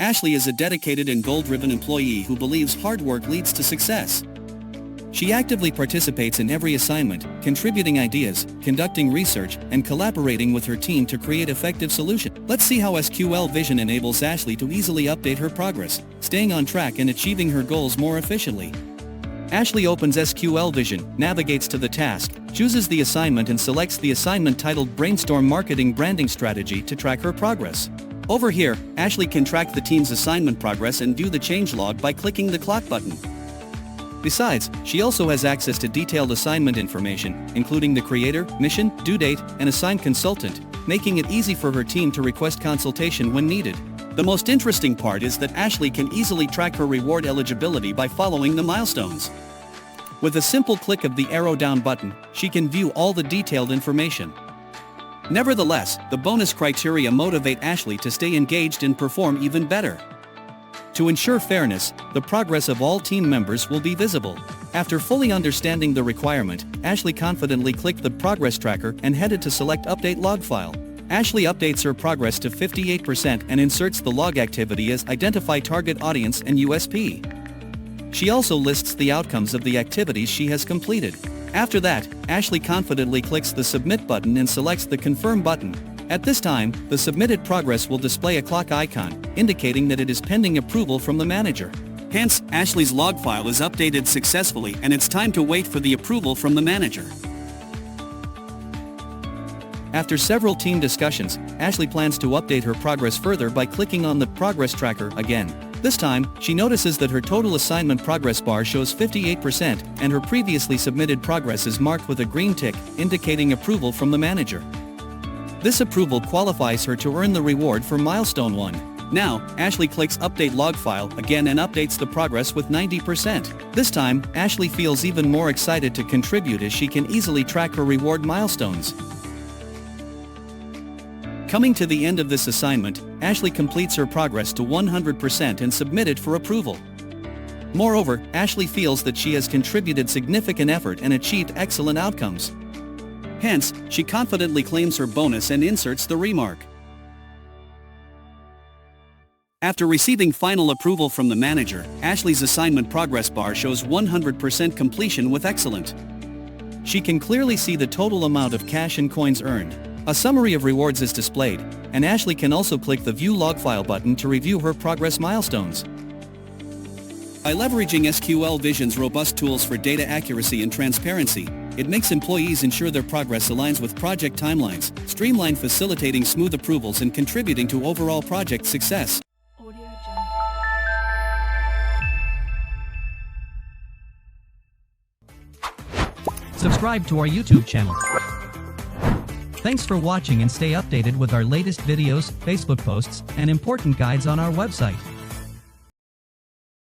Ashley is a dedicated and goal-driven employee who believes hard work leads to success. She actively participates in every assignment, contributing ideas, conducting research, and collaborating with her team to create effective solutions. Let's see how SQL Vision enables Ashley to easily update her progress, staying on track and achieving her goals more efficiently. Ashley opens SQL Vision, navigates to the task, chooses the assignment and selects the assignment titled Brainstorm Marketing Branding Strategy to track her progress. Over here, Ashley can track the team's assignment progress and view the changelog by clicking the clock button. Besides, she also has access to detailed assignment information, including the creator, mission, due date, and assigned consultant, making it easy for her team to request consultation when needed. The most interesting part is that Ashley can easily track her reward eligibility by following the milestones. With a simple click of the arrow down button, she can view all the detailed information. Nevertheless, the bonus criteria motivate Ashley to stay engaged and perform even better. To ensure fairness, the progress of all team members will be visible. After fully understanding the requirement, Ashley confidently clicked the progress tracker and headed to select Update Log File. Ashley updates her progress to 58% and inserts the log activity as Identify Target Audience and USP. She also lists the outcomes of the activities she has completed. After that, Ashley confidently clicks the Submit button and selects the Confirm button. At this time, the submitted progress will display a clock icon, indicating that it is pending approval from the manager. Hence, Ashley's log file is updated successfully and it's time to wait for the approval from the manager. After several team discussions, Ashley plans to update her progress further by clicking on the Progress Tracker again. This time, she notices that her total assignment progress bar shows 58% and her previously submitted progress is marked with a green tick, indicating approval from the manager. This approval qualifies her to earn the reward for Milestone 1. Now, Ashley clicks Update Log File again and updates the progress with 90%. This time, Ashley feels even more excited to contribute as she can easily track her reward milestones. Coming to the end of this assignment, Ashley completes her progress to 100% and submits it for approval. Moreover, Ashley feels that she has contributed significant effort and achieved excellent outcomes. Hence, she confidently claims her bonus and inserts the remark. After receiving final approval from the manager, Ashley's assignment progress bar shows 100% completion with excellent. She can clearly see the total amount of cash and coins earned. A summary of rewards is displayed, and Ashley can also click the View Log File button to review her progress milestones. By leveraging SQL Vision's robust tools for data accuracy and transparency, it makes employees ensure their progress aligns with project timelines, streamline facilitating smooth approvals and contributing to overall project success. Subscribe to our YouTube channel. Thanks for watching and stay updated with our latest videos, Facebook posts, and important guides on our website.